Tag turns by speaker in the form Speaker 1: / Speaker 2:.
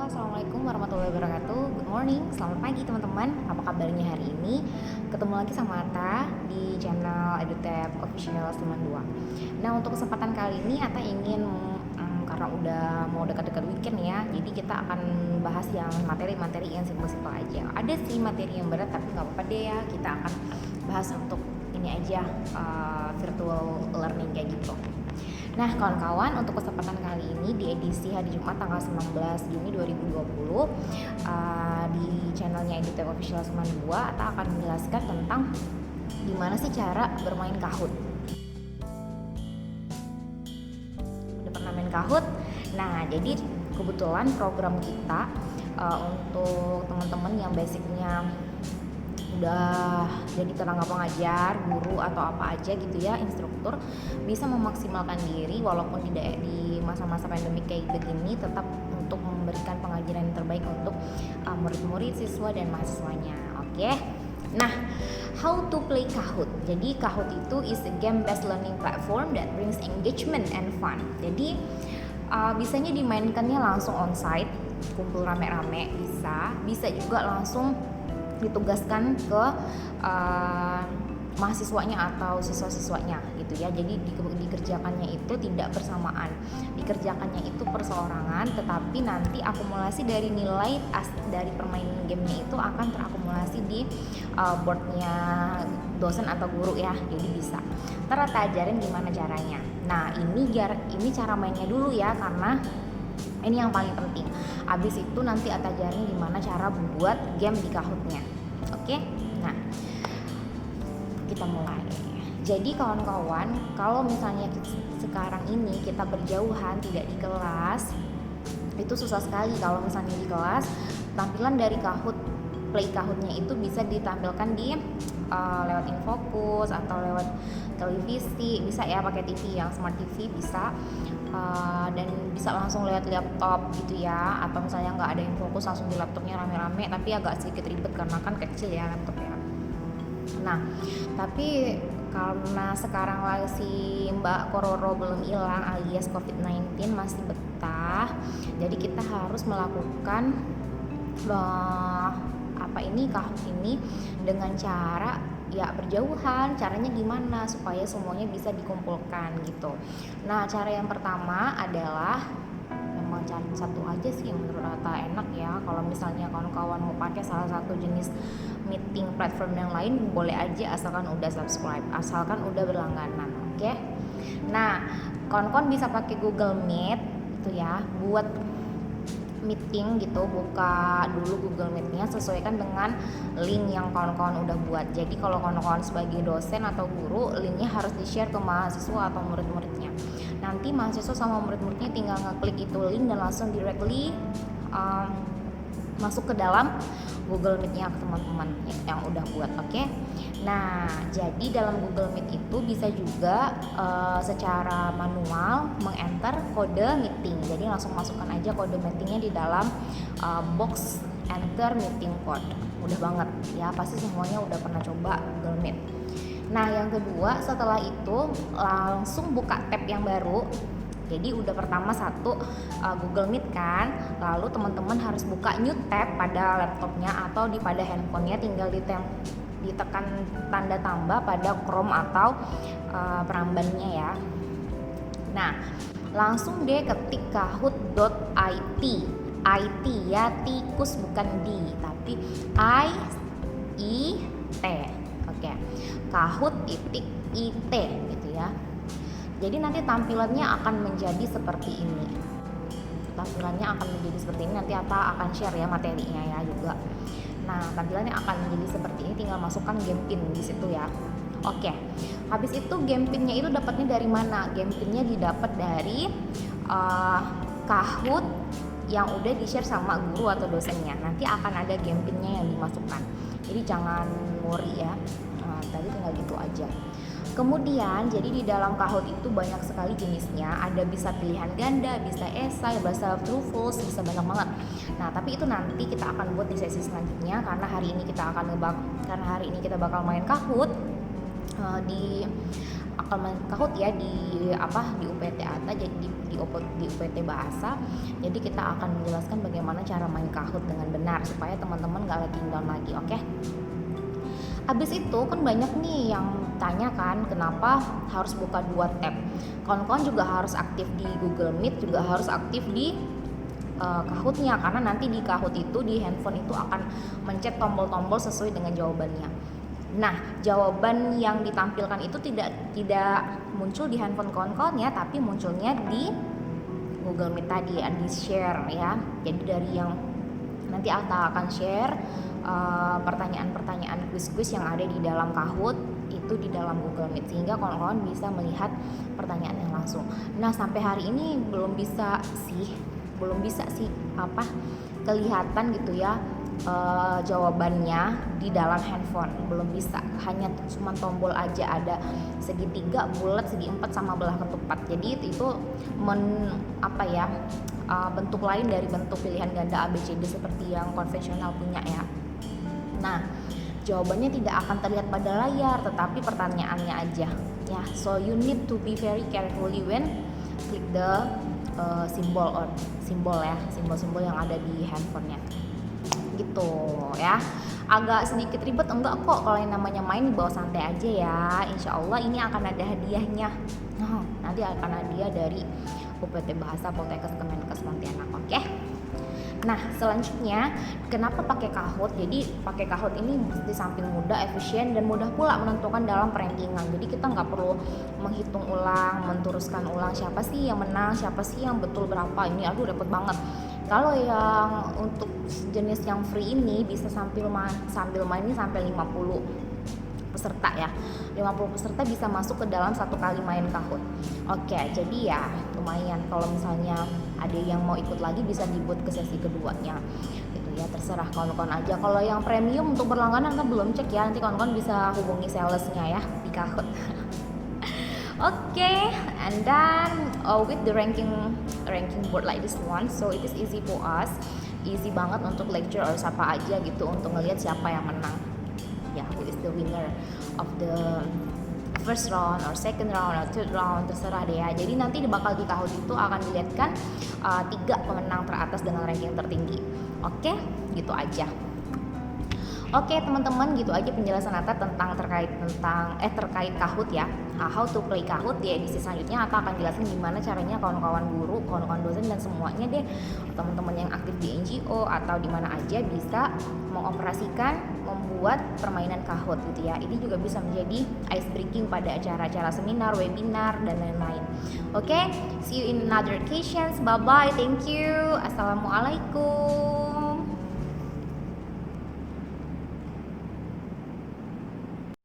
Speaker 1: Assalamualaikum warahmatullahi wabarakatuh. Good morning, selamat pagi teman-teman. Apa kabarnya hari ini? Ketemu lagi sama Ata di channel EduTap Official 92. Nah, untuk kesempatan kali ini Ata ingin karena udah mau dekat-dekat weekend ya, jadi kita akan bahas yang materi-materi yang simpel-simpel aja. Ada sih materi yang berat, tapi nggak apa-apa deh ya. Kita akan bahas untuk ini aja, virtual learning kayak gitu. Nah, kawan-kawan, untuk kesempatan kali ini di edisi hari Jumat tanggal 19 Juni 2020 di channelnya EduTap Official 92, Ata akan menjelaskan tentang gimana sih cara bermain Kahoot. Udah pernah main Kahoot? Nah, jadi kebetulan program kita untuk teman-teman yang basicnya udah jadi tenaga pengajar, guru atau apa aja gitu ya, instruktur, bisa memaksimalkan diri walaupun tidak di masa-masa pandemi kayak begini, tetap untuk memberikan pengajaran yang terbaik untuk murid-murid, siswa dan mahasiswanya. Oke. Nah, how to play Kahoot. Jadi Kahoot itu is a game-based learning platform that brings engagement and fun. Jadi bisanya dimainkannya langsung onsite, kumpul rame-rame, bisa juga langsung ditugaskan ke mahasiswanya atau siswa-siswanya gitu ya. Jadi dikerjakannya itu tidak bersamaan, dikerjakannya itu perseorangan, tetapi nanti akumulasi dari nilai dari permainan gamenya itu akan terakumulasi di boardnya dosen atau guru ya. Jadi bisa ajarin gimana caranya. Nah, ini cara mainnya dulu ya, karena ini yang paling penting. Abis itu nanti ajarin gimana cara buat game di Kahoot-nya. Oke? Nah, kita mulai. Jadi kawan-kawan, kalau misalnya sekarang ini kita berjauhan, tidak di kelas, itu susah sekali. Kalau misalnya di kelas, tampilan dari Kahoot, play Kahoot-nya itu bisa ditampilkan di lewat Infocus atau lewat televisi, bisa ya pakai TV yang Smart TV bisa. Dan bisa langsung lihat laptop gitu ya, atau misalnya nggak ada yang fokus langsung di laptopnya rame-rame, tapi agak sedikit ribet karena kan kecil ya laptopnya. Nah, tapi karena sekarang lagi si Mbak Kororo belum hilang alias COVID-19 masih betah, jadi kita harus melakukan Kahoot ini dengan cara ya berjauhan. Caranya gimana supaya semuanya bisa dikumpulkan gitu. Nah, cara yang pertama adalah memang cari satu aja sih yang menurut Ata enak ya. Kalau misalnya kawan-kawan mau pakai salah satu jenis meeting platform yang lain, boleh aja asalkan udah subscribe, asalkan udah berlangganan. Oke? Nah, kawan-kawan bisa pakai Google Meet itu ya buat meeting gitu. Buka dulu Google Meet-nya, sesuaikan dengan link yang kawan-kawan udah buat. Jadi kalau kawan-kawan sebagai dosen atau guru, linknya harus di-share ke mahasiswa atau murid-muridnya. Nanti mahasiswa sama murid-muridnya tinggal ngeklik itu link dan langsung directly masuk ke dalam Google Meet-nya ke teman-teman yang udah buat. Oke? Nah, jadi dalam Google Meet itu bisa juga secara manual meng-enter kode meeting. Jadi langsung masukkan aja kode meetingnya di dalam box enter meeting code. Mudah banget ya, pasti semuanya udah pernah coba Google Meet. Nah, yang kedua, setelah itu langsung buka tab yang baru. Jadi udah pertama satu Google Meet kan, lalu teman-teman harus buka new tab pada laptopnya atau pada handphonenya, tinggal ditekan tanda tambah pada Chrome atau perambannya ya. Nah, langsung deh ketik kahoot.it. IT ya, tikus bukan di, tapi I-I-T. Oke. Kahoot.it gitu ya. Jadi nanti tampilannya akan menjadi seperti ini. Nanti Ata akan share ya materinya ya juga. Nah, tampilannya akan menjadi seperti ini, tinggal masukkan game pin di situ ya. Oke. Habis itu game pinnya itu dapatnya dari mana? Game pinnya didapat dari Kahoot yang udah di-share sama guru atau dosennya. Nanti akan ada game pinnya yang dimasukkan. Jadi jangan worry ya. Tadi tinggal gitu aja. Kemudian, jadi di dalam Kahoot itu banyak sekali jenisnya. Ada bisa pilihan ganda, bisa esai, bisa true false, bisa banyak banget. Nah, tapi itu nanti kita akan buat di sesi selanjutnya, karena hari ini kita bakal main Kahoot di akan main Kahoot ya di UPT ATA, jadi di UPT Bahasa. Jadi kita akan menjelaskan bagaimana cara main Kahoot dengan benar supaya teman-teman gak letting down lagi, oke? Habis itu kan banyak nih yang tanya kan, kenapa harus buka 2 tab? Kawan-kawan juga harus aktif di Google Meet, juga harus aktif di Kahoot-nya, karena nanti di Kahoot itu di handphone itu akan mencet tombol-tombol sesuai dengan jawabannya. Nah, jawaban yang ditampilkan itu tidak muncul di handphone kawan-kawan ya, tapi munculnya di Google Meet tadi, di share ya. Jadi dari yang nanti Alta akan share pertanyaan-pertanyaan kuis-kuis yang ada di dalam Kahoot itu di dalam Google Meet, sehingga kawan-kawan bisa melihat pertanyaannya langsung. Nah, sampai hari ini belum bisa sih kelihatan gitu ya jawabannya di dalam handphone, belum bisa, hanya cuma tombol aja, ada segitiga, bulat, segi empat sama belah ketupat. Jadi itu bentuk lain dari bentuk pilihan ganda ABCD seperti yang konvensional punya ya. Nah, jawabannya tidak akan terlihat pada layar, tetapi pertanyaannya aja ya. So you need to be very carefully when click the simbol yang ada di handphonenya gitu ya. Agak sedikit ribet, enggak kok, kalau yang namanya main dibawa santai aja ya. Insya Allah ini akan ada hadiahnya. Nah, nanti akan hadiah dari UPT Bahasa Poltekkes Kemenkes Pontianak, oke? Nah, selanjutnya kenapa pakai Kahoot? Jadi pakai Kahoot ini di samping mudah, efisien, dan mudah pula menentukan dalam perankingan. Jadi kita nggak perlu menghitung ulang, menteruskan ulang siapa sih yang menang, siapa sih yang betul berapa. Ini aduh repot banget. Kalau yang untuk jenis yang free ini bisa sambil main ini sampai 50 peserta ya. 50 peserta bisa masuk ke dalam satu kali main Kahoot. Oke, jadi ya lumayan. Kalau misalnya ada yang mau ikut lagi bisa dibuat ke sesi keduanya gitu ya, terserah kawan-kawan aja. Kalau yang premium untuk berlangganan kan belum cek ya, nanti kawan-kawan bisa hubungi salesnya ya di Kahoot. Okay, and then with the ranking board like this one, so it is easy for us, easy banget untuk lecture or siapa aja gitu untuk ngelihat siapa yang menang ya, who is the winner of the first round or second round or third round, terserah deh ya. Jadi nanti bakal di Kahoot itu akan dilihatkan 3 pemenang teratas dengan ranking tertinggi. Oke, gitu aja. Oke teman-teman, gitu aja penjelasan Atta terkait Kahoot ya. How to play Kahoot. Di edisi selanjutnya Atta akan jelasin gimana caranya kawan-kawan guru, kawan-kawan dosen, dan semuanya deh, teman-teman yang aktif di NGO atau di mana aja bisa mengoperasikan, membuat permainan Kahoot gitu ya. Ini juga bisa menjadi ice breaking pada acara-acara seminar, webinar, dan lain-lain. Oke, see you in another occasions. Bye bye, thank you. Assalamualaikum.